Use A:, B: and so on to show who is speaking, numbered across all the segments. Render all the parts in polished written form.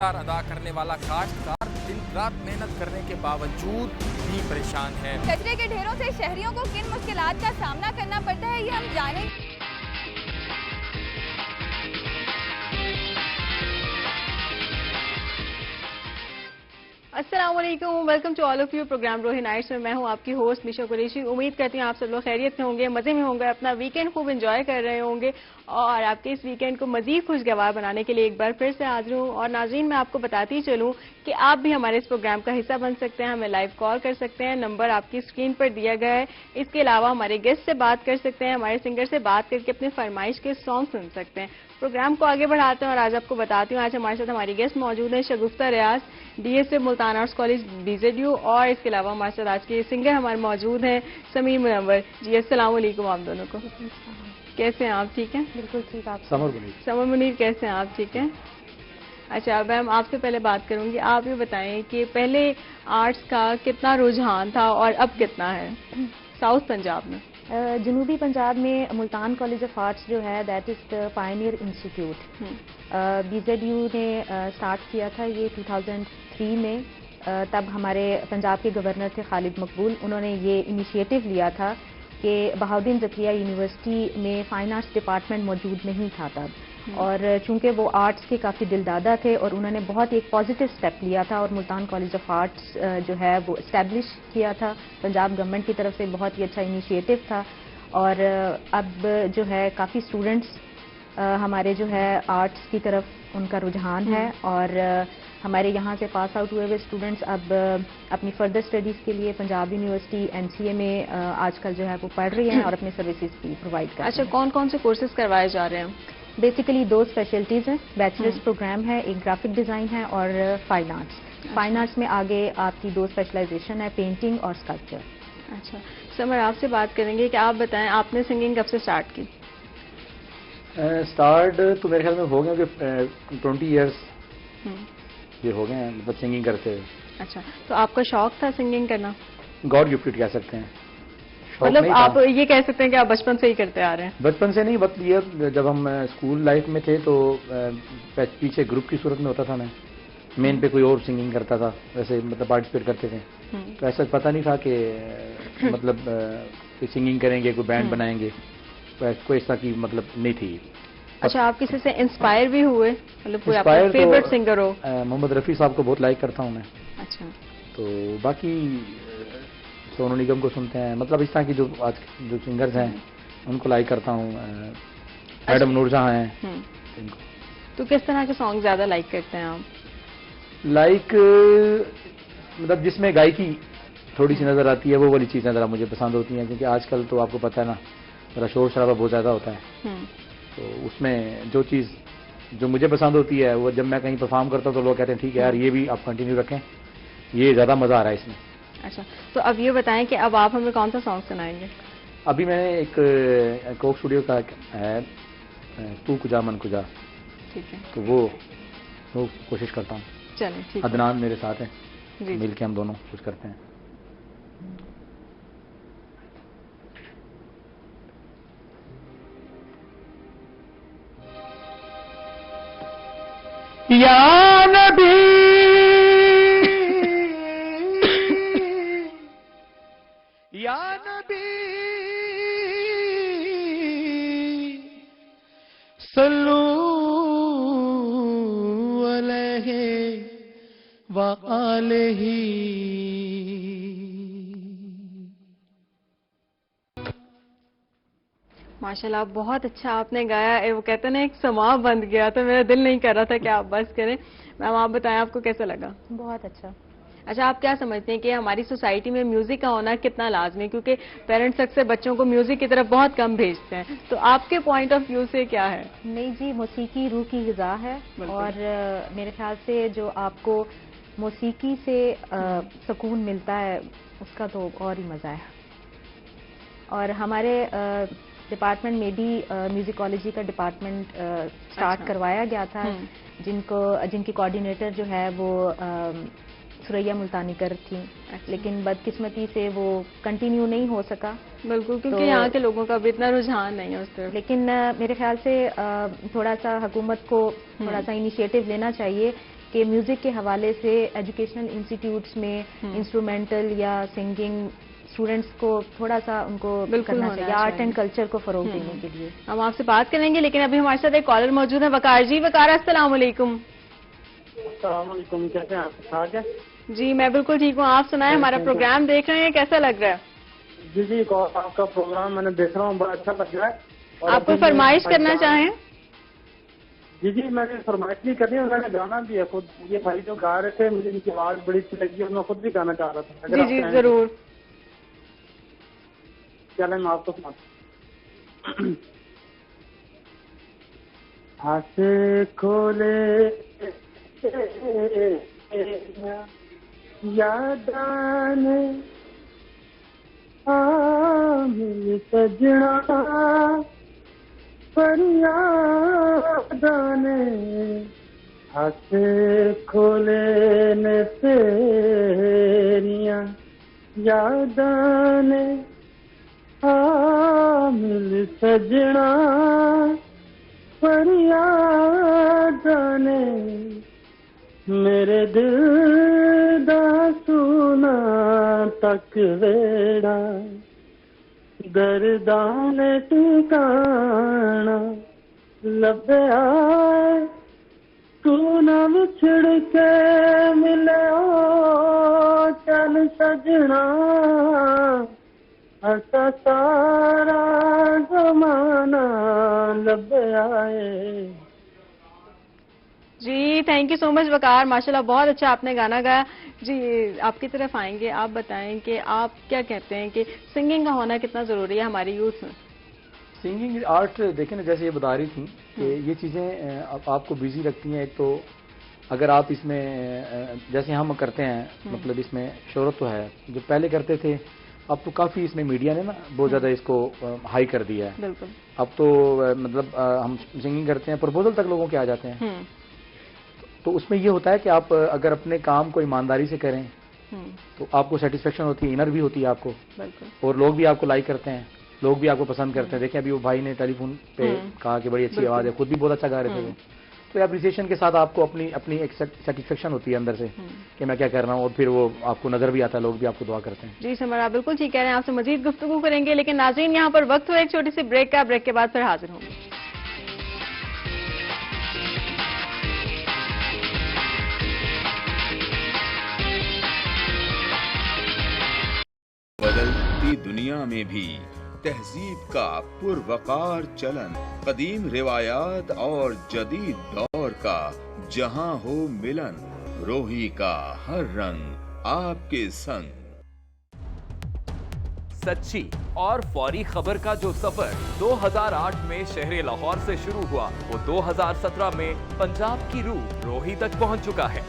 A: ادا کرنے والا کاشتکار دن رات محنت کرنے کے باوجود بھی پریشان ہے۔
B: کچرے کے ڈھیروں سے شہریوں کو کن مشکلات کا سامنا کرنا پڑتا ہے یہ ہم جانیں۔ السلام علیکم، welcome to all of you program Rohi nights میں ہوں آپ کی ہوسٹ میشا قریشی۔ امید کرتی ہوں آپ سب لوگ خیریت میں ہوں گے، مزے میں ہوں گے، اپنا ویکینڈ خوب انجوائے کر رہے ہوں گے اور آپ کے اس ویکینڈ کو مزید خوشگوار بنانے کے لیے ایک بار پھر سے حاضر ہوں۔ اور ناظرین، میں آپ کو بتاتی چلوں کہ آپ بھی ہمارے اس پروگرام کا حصہ بن سکتے ہیں، ہمیں لائیو کال کر سکتے ہیں، نمبر آپ کی اسکرین پر دیا گیا ہے۔ اس کے علاوہ ہمارے گیسٹ سے بات کر سکتے ہیں، ہمارے سنگر سے بات کر کے اپنے فرمائش کے سانگ سن سکتے ہیں۔ پروگرام کو آگے بڑھاتے ہیں اور آج آپ کو بتاتی ہوں، آج ہمارے ساتھ ہماری گیسٹ موجود ہیں Shagufta Riaz, D S A Multan arts college BZU، اور اس کے علاوہ ہمارے ساتھ آج کے سنگر ہمارے موجود ہیں سمیر منور جی۔ السلام علیکم آپ دونوں کو، کیسے ہیں آپ؟ ٹھیک ہیں؟
C: بالکل ٹھیک۔ آپ
B: سمر منیر کیسے ہیں آپ؟ ٹھیک ہیں؟ اچھا میم، آپ سے پہلے بات کروں گی، آپ یہ بتائیں کہ پہلے آرٹس کا کتنا رجحان تھا اور اب کتنا ہے ساؤتھ پنجاب میں؟
C: جنوبی پنجاب میں ملتان کالج آف آرٹس جو ہے that is the pioneer institute. BZU نے سٹارٹ کیا تھا یہ 2003 میں، تب ہمارے پنجاب کے گورنر تھے خالد مقبول، انہوں نے یہ انیشیٹو لیا تھا کہ بہاؤالدین زکریا یونیورسٹی میں فائن آرٹس ڈپارٹمنٹ موجود نہیں تھا تب، اور چونکہ وہ آرٹس کے کافی دلدادہ تھے اور انہوں نے بہت ایک پازیٹیو سٹیپ لیا تھا اور ملتان کالج آف آرٹس جو ہے وہ اسٹیبلش کیا تھا پنجاب گورنمنٹ کی طرف سے، بہت ہی اچھا انیشیٹو تھا۔ اور اب جو ہے کافی اسٹوڈنٹس ہمارے جو ہے آرٹس کی طرف ان کا رجحان ہے، اور ہمارے یہاں سے پاس آؤٹ ہوئے ہوئے اسٹوڈنٹس اب اپنی فردر اسٹڈیز کے لیے پنجاب یونیورسٹی NCA میں آج کل جو ہے وہ پڑھ رہی ہیں اور اپنے سروسز بھی پرووائڈ کر رہی ہیں۔
B: اچھا، کون کون سے کورسز کروائے جا رہے ہیں؟
C: بیسیکلی دو اسپیشلٹیز ہیں، بیچلرز پروگرام ہے، ایک گرافک ڈیزائن ہے اور فائن آرٹس۔ فائن آرٹس میں آگے آپ کی دو اسپیشلائزیشن ہے، پینٹنگ اور اسکلپچر۔
B: اچھا سمر، آپ سے بات کریں گے کہ آپ بتائیں آپ نے سنگنگ کب سے اسٹارٹ کی؟
D: اسٹارٹ تو میرے خیال میں ہو گئے کہ 20 ایئرس یہ ہو گئے ہیں مطلب سنگنگ کرتے ہوئے۔
B: اچھا، تو آپ کا شوق تھا سنگنگ کرنا؟
D: گاڈ گفٹڈ کہہ سکتے ہیں،
B: مطلب آپ یہ کہہ سکتے ہیں کہ آپ بچپن سے ہی کرتے آ رہے ہیں؟
D: بچپن سے نہیں، بس یہ جب ہم اسکول لائف میں تھے تو پیچھے گروپ کی صورت میں ہوتا تھا، میں مین پہ کوئی اور سنگنگ کرتا تھا، ویسے مطلب پارٹیسپیٹ کرتے تھے، تو ایسا پتہ نہیں تھا کہ مطلب کوئی سنگنگ کریں گے، کوئی بینڈ بنائیں گے، کوئی ایسا کی مطلب نہیں تھی۔
B: اچھا، آپ کسی سے انسپائر بھی ہوئے؟ مطلب کوئی آپ کا فیورٹ سنگر ہو؟
D: محمد رفیع صاحب کو بہت لائک کرتا ہوں میں۔
B: اچھا،
D: تو باقی سونو نگم کو سنتے ہیں، مطلب اس طرح کی جو آج جو سنگرز ہیں ان کو لائک کرتا ہوں، میڈم نور جہاں ہیں ان کو۔
B: تو کس طرح کے سانگ زیادہ لائک کرتے ہیں آپ؟
D: لائک مطلب جس میں گائیکی تھوڑی سی نظر آتی ہے وہ والی چیزیں ذرا مجھے پسند ہوتی ہیں، کیونکہ آج کل تو آپ کو پتہ ہے نا ذرا شور شرابہ بہت زیادہ ہوتا ہے، تو اس میں جو چیز جو مجھے پسند ہوتی ہے وہ جب میں کہیں پرفارم کرتا ہوں تو لوگ کہتے ہیں ٹھیک ہے یار یہ بھی آپ کنٹینیو رکھیں، یہ زیادہ مزہ آ رہا ہے اس میں۔
B: اچھا، تو اب یہ بتائیں کہ اب آپ ہمیں کون سا سانگ سنائیں گے؟
D: ابھی میں نے ایک کوک اسٹوڈیو کا ہے تو کجا من کجا،
B: ٹھیک ہے،
D: تو وہ کوشش کرتا ہوں۔
B: چلیں ٹھیک ہے،
D: عدنان میرے ساتھ ہیں،
B: جی
D: مل کے ہم دونوں کچھ کرتے ہیں۔ یا نبی یا نبی صلو علیہ وآلہ۔
B: ماشاءاللہ بہت اچھا آپ نے گایا، وہ کہتے ہیں نا ایک سما بند گیا، تو میرا دل نہیں کر رہا تھا کہ آپ بس کریں۔ میم آپ بتائیں آپ کو کیسا لگا؟
C: بہت اچھا۔
B: اچھا، آپ کیا سمجھتے ہیں کہ ہماری سوسائٹی میں میوزک کا ہونا کتنا لازمی ہے؟ کیونکہ پیرنٹس اکثر بچوں کو میوزک کی طرف بہت کم بھیجتے ہیں، تو آپ کے پوائنٹ آف ویو سے کیا ہے؟
C: نہیں جی، موسیقی روح کی غذا ہے، اور میرے خیال سے جو آپ کو موسیقی سے سکون ملتا ہے اس کا تو اور ہی مزہ ہے۔ اور ہمارے ڈپارٹمنٹ میں بھی میوزیکالوجی کا ڈپارٹمنٹ سٹارٹ کروایا گیا تھا، جن کی کوآرڈینیٹر جو ہے وہ سریا ملتانی کر تھیں، لیکن بدقسمتی سے وہ کنٹینیو نہیں ہو سکا۔
B: بالکل، کیونکہ یہاں کے لوگوں کا بھی اتنا رجحان نہیں ہے اس طرف۔
C: لیکن میرے خیال سے تھوڑا سا حکومت کو تھوڑا سا انیشیٹو لینا چاہیے کہ میوزک کے حوالے سے ایجوکیشنل انسٹیٹیوٹس میں انسٹرومینٹل یا سنگنگ اسٹوڈنٹس کو تھوڑا سا ان کو کرنا چاہیے آرٹ اینڈ کلچر کو فروغ دینے کے لیے.
B: ہم آپ سے بات کریں گے، لیکن ابھی ہمارے ساتھ ایک کالر موجود ہے، وقار جی. وقار السلام علیکم.
E: السلام علیکم، کیسے ہیں آپ؟ ٹھیک ہے
B: جی میں بالکل ٹھیک ہوں، آپ سنائیں، ہمارا پروگرام دیکھ رہے ہیں، کیسا لگ رہا ہے؟
E: جی آپ کا پروگرام میں نے دیکھ رہا ہوں، بڑا اچھا لگ رہا ہے.
B: آپ کوئی فرمائش کرنا چاہیں؟
E: جی میں نے فرمائش نہیں کرنی، میں نے گانا بھی ہے خود. یہ بھائی جو گا رہے تھے مجھے ان کی آواز بڑی اچھی لگی اور میں خود بھی گانا چاہ رہا تھا.
B: جی ضرور.
E: چلیں میں آپ کو سناتا ہوں. ہاتھ کھولے یاد آنے مل سجنا فریاد آنے ہاتھ کھولے نے تیریاں یاد آنے مل سجنا فریاد آنے میرے دل دا سونا تک ویڑا دردان ٹھکانا لبیا تو نہ بچھڑ کے ملے او چل سجنا ایسا سارا زمانہ لبیا ہے.
B: جی تھینک یو سو مچ وقار، ماشاءاللہ بہت اچھا آپ نے گانا گایا. جی آپ کی طرف آئیں گے، آپ بتائیں کہ آپ کیا کہتے ہیں کہ سنگنگ کا ہونا کتنا ضروری ہے ہماری یوتھ میں؟
D: سنگنگ آرٹ دیکھیں نا، جیسے یہ بتا رہی تھیں کہ یہ چیزیں آپ کو بیزی رکھتی ہیں. ایک تو اگر آپ اس میں جیسے ہم کرتے ہیں، مطلب اس میں شہرت تو ہے، جو پہلے کرتے تھے اب تو کافی اس میں میڈیا نے نا بہت زیادہ اس کو ہائی کر دیا ہے.
B: بالکل.
D: اب تو مطلب ہم سنگنگ کرتے ہیں، پرپوزل تک لوگوں کے آ جاتے ہیں. تو اس میں یہ ہوتا ہے کہ آپ اگر اپنے کام کو ایمانداری سے کریں تو آپ کو سیٹسفیکشن ہوتی ہے، انر بھی ہوتی ہے آپ کو، اور لوگ بھی آپ کو لائک کرتے ہیں، لوگ بھی آپ کو پسند کرتے ہیں. دیکھیں ابھی وہ بھائی نے ٹیلی فون پہ کہا کہ بڑی اچھی آواز ہے، خود بھی بہت اچھا گا رہے تھے وہ. تو اپریسیشن کے ساتھ آپ کو اپنی ایک سیٹسفیکشن ہوتی ہے اندر سے کہ میں کیا کر رہا ہوں، اور پھر وہ آپ کو نظر بھی آتا ہے، لوگ بھی آپ کو دعا کرتے ہیں.
B: جی سمر آپ بالکل ٹھیک کہہ رہے ہیں، آپ سے مزید گفتگو کریں گے، لیکن ناظرین یہاں پر وقت ہو ایک چھوٹی سی بریک کا، بریک کے بعد پھر حاضر ہوں گے.
F: بدلتی دنیا میں بھی تہذیب کا پروقار چلن، قدیم روایات اور جدید دور کا جہاں ہو ملن، روحی کا ہر رنگ آپ کے سنگ.
A: سچی اور فوری خبر کا جو سفر 2008 میں شہر لاہور سے شروع ہوا، وہ 2017 میں پنجاب کی روح روہی تک پہنچ چکا ہے.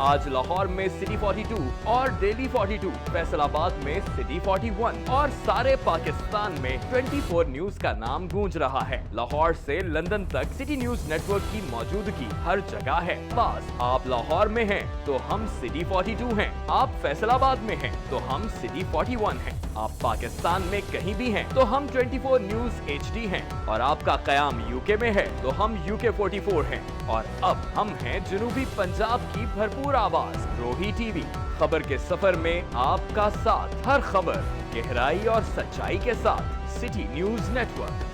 A: آج لاہور میں سٹی 42 اور ڈیلی 42، فیصل آباد میں سٹی 41 اور سارے پاکستان میں 24 نیوز کا نام گونج رہا ہے. لاہور سے لندن تک سٹی نیوز نیٹ ورک کی موجودگی ہر جگہ ہے. بس آپ لاہور میں ہیں تو ہم سٹی 42 ہیں، آپ فیصل آباد میں ہیں تو ہم سٹی 41 ہیں، آپ پاکستان میں کہیں بھی ہیں تو ہم 24 نیوز HD ہیں، اور آپ کا قیام UK میں ہے تو ہم UK 44 ہیں. اور اب ہم ہیں جنوبی پنجاب کی بھرپور آواز روہی ٹی وی. خبر کے سفر میں آپ کا ساتھ، ہر خبر گہرائی اور سچائی کے ساتھ. City news network.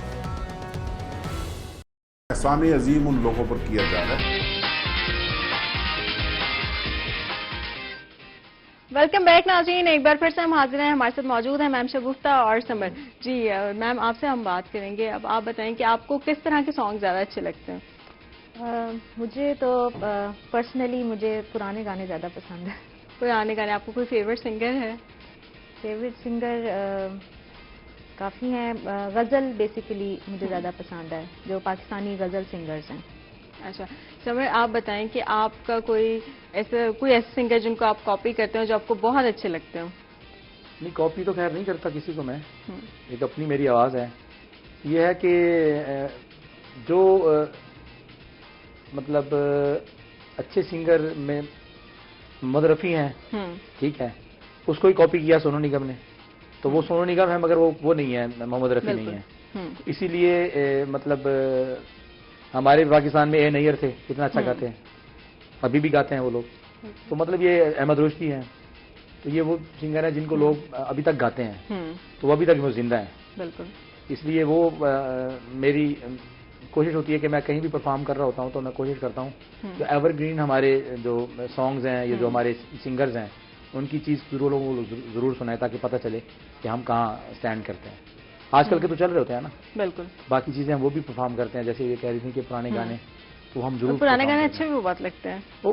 G: احسان عظیم ان لوگوں پر کیا جا رہا ہے.
B: ویلکم بیک ناظرین، ایک بار پھر سے ہم حاضر ہیں، ہمارے ساتھ موجود ہیں میم شگفتہ اور سمر. جی میم آپ سے ہم بات کریں گے. اب آپ بتائیں کہ آپ کو کس طرح کے سانگ زیادہ اچھے لگتے ہیں؟
C: مجھے تو پرسنلی مجھے پرانے گانے زیادہ پسند ہیں.
B: پرانے گانے. آپ کو کوئی فیوریٹ سنگر ہے؟
C: فیوریٹ سنگر کافی ہیں. غزل بیسیکلی مجھے زیادہ پسند ہے، جو پاکستانی غزل سنگرز ہیں.
B: اچھا سمر آپ بتائیں کہ آپ کا کوئی ایسے سنگر جن کو آپ کاپی کرتے ہو جو آپ کو بہت اچھے لگتے ہو؟
D: نہیں کاپی تو خیر نہیں کرتا کسی کو میں، ایک اپنی میری آواز ہے. یہ ہے کہ جو مطلب اچھے سنگر میں محمد رفیع ہیں، ٹھیک ہے، اس کو ہی کاپی کیا سونو نگم نے، تو وہ سونو نگم ہے مگر وہ نہیں ہے، محمد رفیع نہیں ہے. اسی لیے مطلب ہمارے پاکستان میں اے نیئر تھے، کتنا اچھا گاتے ہیں، ابھی بھی گاتے ہیں وہ لوگ. تو مطلب یہ احمد رشدی ہیں، تو یہ وہ سنگر ہیں جن کو لوگ ابھی تک گاتے ہیں، تو وہ ابھی تک وہ زندہ ہیں.
B: بالکل.
D: اس لیے وہ میری کوشش ہوتی ہے کہ میں کہیں بھی پرفارم کر رہا ہوتا ہوں تو میں کوشش کرتا ہوں جو ایور گرین ہمارے جو سانگز ہیں، یہ جو ہمارے سنگرز ہیں، ان کی چیز لوگوں کو ضرور سنائے تاکہ پتہ چلے کہ ہم کہاں اسٹینڈ کرتے ہیں. آج کل کے تو چل رہے ہوتے ہیں نا،
B: بالکل
D: باقی چیزیں وہ بھی پرفارم کرتے ہیں، جیسے یہ کہہ رہی تھیں کہ پرانے گانے تو ہم ضرور
B: پرانے گانے اچھے بھی بہت لگتے ہیں.
D: وہ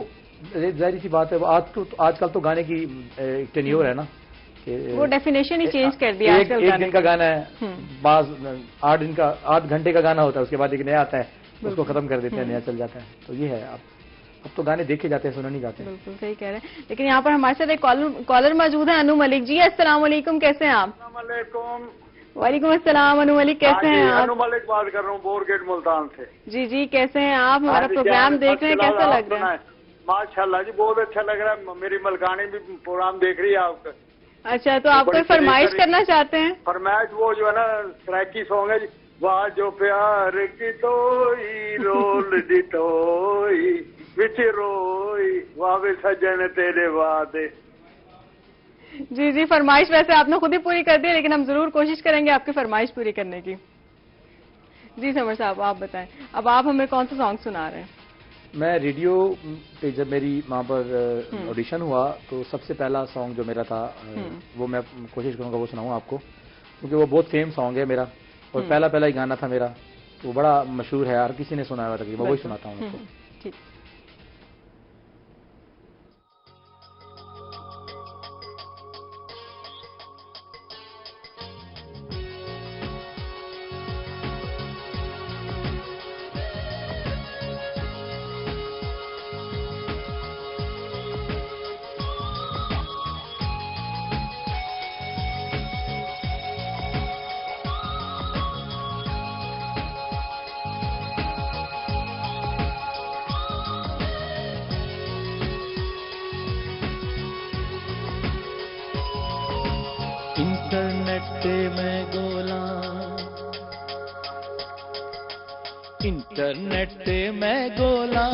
D: ظاہر سی بات ہے، آج کل تو گانے کی ایک ٹینیور ہے نا،
B: وہ ڈیفینیشن ہی چینج کر دیا.
D: ایک دن کا گانا ہے، بعض 8 گھنٹے کا گانا ہوتا ہے، اس کے بعد ایک نیا آتا ہے، اس کو ختم کر دیتے ہیں، نیا چل جاتا ہے. تو یہ ہے، اب تو گانے دیکھے جاتے ہیں، سنے نہیں جاتے.
B: بالکل صحیح کہہ رہے ہیں. لیکن یہاں پر ہمارے ساتھ ایک کالر موجود ہے، انو ملک جی. السلام علیکم، کیسے ہیں آپ؟
E: السلام علیکم.
B: وعلیکم السلام. انو ملک کیسے ہیں آپ؟
E: انو ملک بات کر رہا ہوں، بور گیٹ ملتان سے.
B: جی کیسے ہیں آپ؟ ہمارا پروگرام دیکھ رہے ہیں، کیسا لگ رہا ہے؟
E: ماشاء اللہ جی، بہت اچھا لگ رہا ہے. میری ملکانی بھی پروگرام دیکھ رہی ہے آپ کا.
B: اچھا، تو آپ کوئی فرمائش کرنا چاہتے ہیں؟
E: فرمائش وہ جو ہے نا سرائکی سانگ ہے جی، واہ جو پیار کی توئی رول دی توئی وچ روئی واہ وے سجن تیرے وعدے.
B: جی فرمائش ویسے آپ نے خود ہی پوری کر دی، لیکن ہم ضرور کوشش کریں گے آپ کی فرمائش پوری کرنے کی. جی سمر صاحب آپ بتائیں، اب آپ ہمیں کون سا سانگ سنا رہے ہیں؟
D: میں ریڈیو پہ جب میری وہاں پر آڈیشن ہوا تو سب سے پہلا سانگ جو میرا تھا وہ میں کوشش کروں گا وہ سناؤں آپ کو، کیونکہ وہ بہت فیم سانگ ہے میرا، اور پہلا ہی گانا تھا میرا، وہ بڑا مشہور ہے، ہر کسی نے سنا ہوا تقریباً، وہی سناتا ہوں آپ کو.
B: ٹھیک.
H: انٹرنیٹ میں گولا، انٹرنیٹ میں گولا،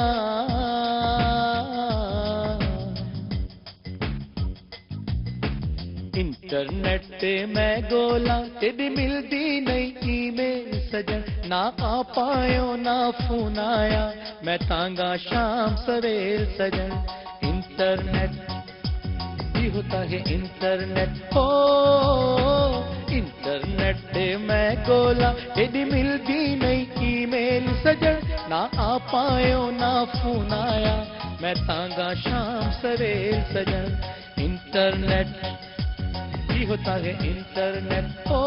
H: انٹرنیٹ میں گولا، تیری ملتی نہیں ای میل سجن، نہ آ پایو نہ فون آیا، میں تانگا شام سویل سجن. انٹرنیٹ ہوتا ہے انٹرنیٹ، ہو انٹرنیٹ میں گولا، تیری ملتی نہیں ای میل سجن، نہ آ پایو نہ فون آیا، میں تانگا شام سویل سجن. انٹرنیٹ ہی ہوتا ہے انٹرنیٹ، ہو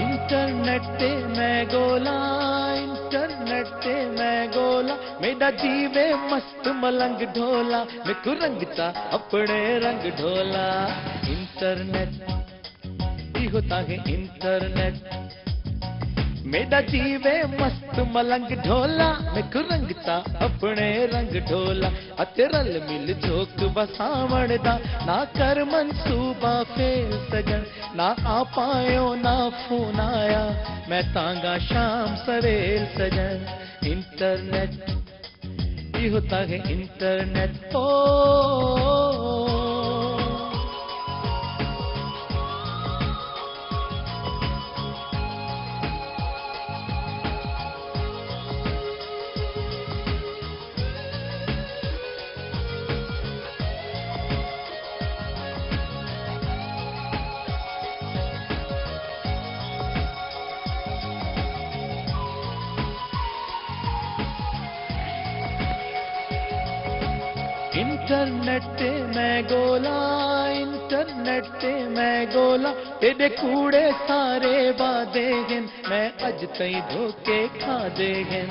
H: انٹرنیٹ میں گولا، انٹرنیٹ میں گولا، میرا جیوے مست ملنگ ڈھولا، میں کو رنگتا اپنے رنگ ڈھولا. انٹرنیٹ ہی ہوتا ہے انٹرنیٹ، میرا جیوے مست ملنگ ڈھولا، میں کو رنگتا اپنے رنگ ڈھولا. اترل مل جھوک بساوڑ دا، نہ کر منصوبہ فیل سجن، نہ آ پایو نہ فون آیا، میں تانگا شام سویل سجن. انٹرنیٹ ہی ہوتا ہے انٹرنیٹ، ہو انٹرنیٹ میں گولا، انٹرنیٹ میں گولا، تیرے کوڑے سارے وعدے گن، میں اج تئی دھوکے کھا دے گن.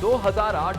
A: 2008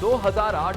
A: 2008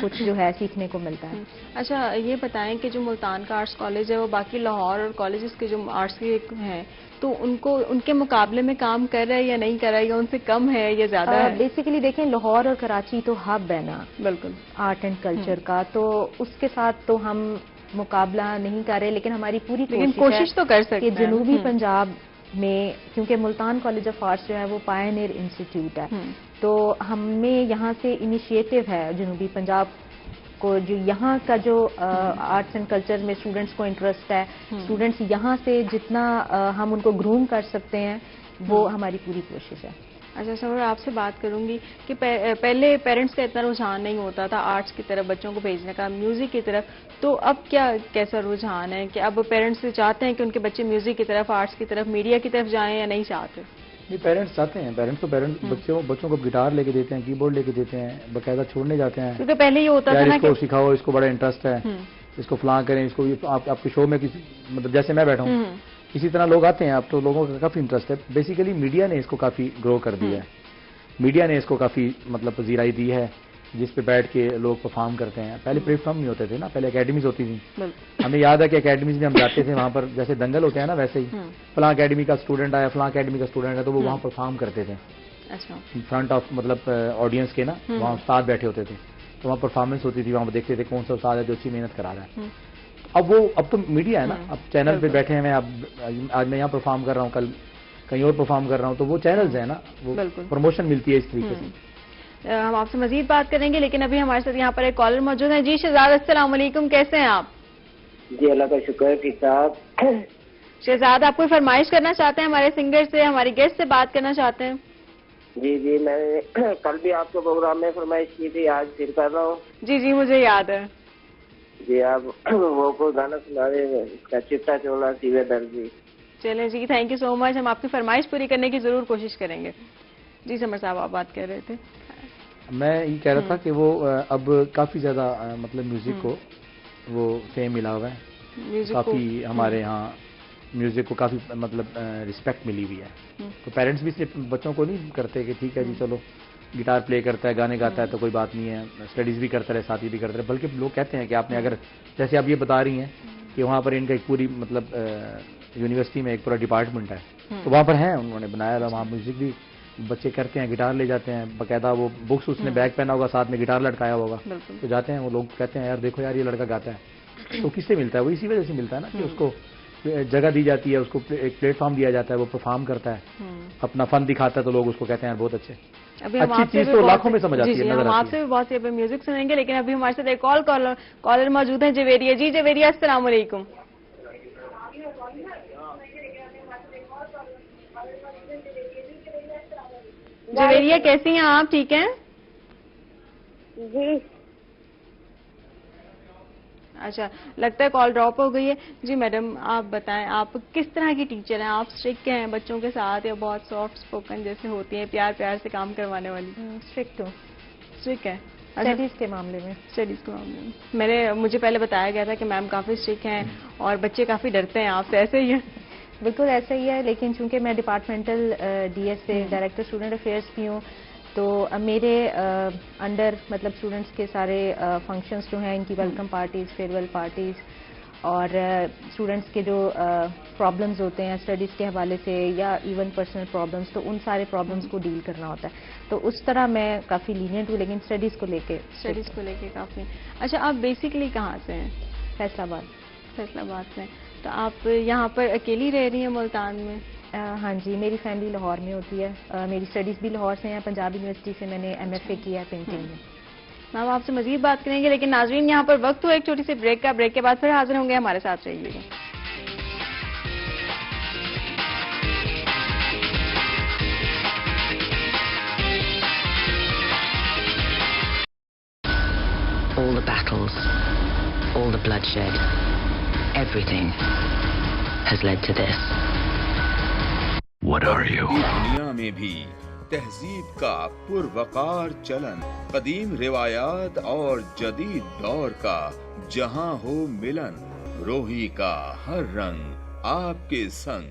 C: کچھ جو ہے سیکھنے کو ملتا ہے.
B: اچھا یہ بتائیں کہ جو ملتان کا آرٹس کالج ہے وہ باقی لاہور اور کالجز کے جو آرٹس کے ہیں تو ان کے مقابلے میں کام کر رہا ہے یا نہیں کر رہا ہے یا ان سے کم ہے یا زیادہ ہے؟
C: بیسیکلی دیکھیں لاہور اور کراچی تو ہب ہے نا
B: بالکل
C: آرٹ اینڈ کلچر کا, تو اس کے ساتھ تو ہم مقابلہ نہیں کر رہے, لیکن ہماری پوری
B: کوشش تو کر سکتے
C: کہ جنوبی پنجاب میں, کیونکہ ملتان کالج آف آرٹس جو ہے وہ پائنیئر انسٹیٹیوٹ ہے, تو ہمیں یہاں سے انیشیٹو ہے جنوبی پنجاب کو, جو یہاں کا جو آرٹس اینڈ کلچر میں اسٹوڈنٹس کو انٹرسٹ ہے, اسٹوڈنٹس یہاں سے جتنا ہم ان کو گروم کر سکتے ہیں وہ ہماری پوری کوشش ہے.
B: اچھا سر آپ سے بات کروں گی کہ پہلے پیرنٹس کا اتنا رجحان نہیں ہوتا تھا آرٹس کی طرف بچوں کو بھیجنے کا, میوزک کی طرف, تو اب کیسا رجحان ہے کہ اب پیرنٹس چاہتے ہیں کہ ان کے بچے میوزک کی طرف, آرٹس کی طرف, میڈیا کی طرف جائیں یا نہیں چاہتے؟
D: نہیں پیرنٹس چاہتے ہیں, بچوں کو گٹار لے کے دیتے ہیں, کی بورڈ لے کے دیتے ہیں, باقاعدہ چھوڑنے جاتے ہیں,
B: کیونکہ پہلے یہ ہوتا تھا نا
D: اس کو سکھاؤ, اس کو بڑا انٹرسٹ ہے, اس کو فلاں کریں, اس کو آپ کے شو میں مطلب جیسے میں بیٹھا ہوں اسی طرح لوگ آتے ہیں. اب تو لوگوں کا کافی انٹرسٹ ہے. بیسیکلی میڈیا نے اس کو کافی گرو کر دیا ہے, میڈیا نے اس کو کافی مطلب پذیرائی دی ہے, جس پہ بیٹھ کے لوگ پرفارم کرتے ہیں. پہلے پلیٹ فارم نہیں ہوتے تھے نا, پہلے اکیڈمیز ہوتی تھیں. ہمیں یاد ہے کہ اکیڈمیز میں ہم جاتے تھے, وہاں پر جیسے دنگل ہوتے ہیں نا ویسے ہی فلاں اکیڈمی کا اسٹوڈنٹ آیا, فلاں اکیڈمی کا اسٹوڈنٹ ہے, تو وہ وہاں پرفارم کرتے تھے فرنٹ آف مطلب آڈینس کے نا, وہاں استاد بیٹھے ہوتے تھے, تو وہاں پرفارمنس ہوتی تھی, وہاں دیکھتے تھے کون سا استاد ہے جو اچھی محنت کرا رہا ہے. اب تو میڈیا ہے نا, اب چینل پہ بیٹھے ہیں, آج میں یہاں پرفارم کر رہا ہوں, کل کہیں اور پرفارم کر رہا ہوں, تو وہ چینلز ہیں نا, وہ پروموشن ملتی ہے اس طریقے سے.
B: ہم آپ سے مزید بات کریں گے, لیکن ابھی ہمارے ساتھ یہاں پر ایک کالر موجود ہیں. جی شہزاد السلام علیکم, کیسے ہیں آپ؟
I: جی اللہ کا شکر ہے, ٹھیک ٹھاک.
B: شہزاد آپ کوئی فرمائش کرنا چاہتے ہیں ہمارے سنگر سے, ہماری گیسٹ سے بات کرنا چاہتے ہیں؟
I: جی میں نے کل بھی آپ کے پروگرام میں فرمائش کی تھی, آج پھر کر رہا ہوں.
B: جی مجھے یاد ہے.
I: جی آپ وہ کوئی گانا سنا رہے ہیں, اس کا چٹا چولا سیوے درجی.
B: چلیں جی, تھینک یو سو مچ, ہم آپ کی فرمائش پوری کرنے کی ضرور کوشش کریں گے. جی سمر صاحب آپ بات کر رہے تھے.
D: میں یہ کہہ رہا تھا کہ وہ اب کافی زیادہ مطلب میوزک کو وہ فیم ملا ہوا ہے, کافی ہمارے یہاں میوزک کو کافی مطلب رسپیکٹ ملی ہوئی ہے. تو پیرنٹس بھی صرف بچوں کو نہیں کرتے کہ ٹھیک ہے جی چلو گٹار پلے کرتا ہے, گانے گاتا ہے تو کوئی بات نہیں ہے, اسٹڈیز بھی کرتا رہے, ساتھی بھی کرتا رہے, بلکہ لوگ کہتے ہیں کہ آپ نے اگر جیسے آپ یہ بتا رہی ہیں کہ وہاں پر ان کا ایک پوری مطلب یونیورسٹی میں ایک پورا ڈپارٹمنٹ ہے, تو وہاں پر ہیں, انہوں نے بنایا تھا, وہاں میوزک بھی بچے کرتے ہیں, گٹار لے جاتے ہیں, باقاعدہ وہ بکس اس نے بیگ پہنا ہوگا, ساتھ میں گٹار لٹکایا ہوگا, تو جاتے ہیں وہ لوگ کہتے ہیں یار دیکھو یار یہ لڑکا گاتا ہے. تو کس سے ملتا ہے؟ وہ اسی وجہ سے ملتا ہے نا کہ اس کو جگہ دی جاتی ہے, اس کو ایک پلیٹ فارم دیا جاتا ہے, وہ پرفارم کرتا ہے, اپنا فن دکھاتا ہے, تو لوگ اس کو کہتے ہیں یار بہت اچھے. اچھی چیز تو لاکھوں میں سمجھ آتی ہے.
B: ہم آپ سے بھی بہت سی میوزک سنیں گے, لیکن ابھی ہمارے ساتھ ایک کالر موجود ہیں جویریہ. جی جویریہ السلام علیکم. جویریہ کیسی ہیں آپ, ٹھیک ہیں؟
J: جی
B: اچھا لگتا ہے کال ڈراپ ہو گئی ہے. جی میڈم آپ بتائیں, آپ کس طرح کی ٹیچر ہیں؟ آپ اسٹرکٹ ہیں بچوں کے ساتھ یا بہت سافٹ اسپوکن جیسے ہوتی ہیں, پیار سے کام کروانے والی؟
C: اسٹرکٹ ہوں.
B: اسٹرکٹ ہے
C: اسٹڈیز کے معاملے میں.
B: مجھے پہلے بتایا گیا تھا کہ میم کافی اسٹرکٹ ہیں اور بچے کافی ڈرتے ہیں آپ سے, ایسے ہی ہے؟
C: بالکل ایسا ہی ہے, لیکن چونکہ میں ڈپارٹمنٹل ڈی ایس سے ڈائریکٹر اسٹوڈنٹ افیئرس بھی ہوں, تو میرے انڈر مطلب اسٹوڈنٹس کے سارے فنکشنز جو ہیں, ان کی ویلکم پارٹیز, فیئرویل پارٹیز, اور اسٹوڈنٹس کے جو پرابلمز ہوتے ہیں اسٹڈیز کے حوالے سے یا ایون پرسنل پرابلمز, تو ان سارے پرابلمز کو ڈیل کرنا ہوتا ہے. تو اس طرح میں کافی لینینٹ ہوں, لیکن اسٹڈیز کو لے کے
B: کافی. اچھا آپ بیسیکلی کہاں سے ہیں؟
C: فیصل آباد.
B: فیصل آباد سے. تو آپ یہاں پر اکیلی رہ رہی ہیں ملتان میں؟
C: ہاں جی, میری فیملی لاہور میں ہوتی ہے, میری اسٹڈیز بھی لاہور سے ہیں, پنجاب یونیورسٹی سے میں نے MFA کیا ہے پینٹنگ میں.
B: میم آپ سے مزید بات کریں گے, لیکن ناظرین یہاں پر وقت ہو ایک چھوٹی سی بریک کا, بریک کے بعد پھر حاضر ہوں گے, ہمارے ساتھ رہیے گا.
K: All the battles, all the bloodshed, everything has led to this. What are you?
F: دنیا میں بھی تہذیب کا پروقار چلن, قدیم روایات اور جدید دور کا جہاں ہو ملن, روحی کا ہر رنگ آپ کے سنگ.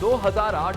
A: 2008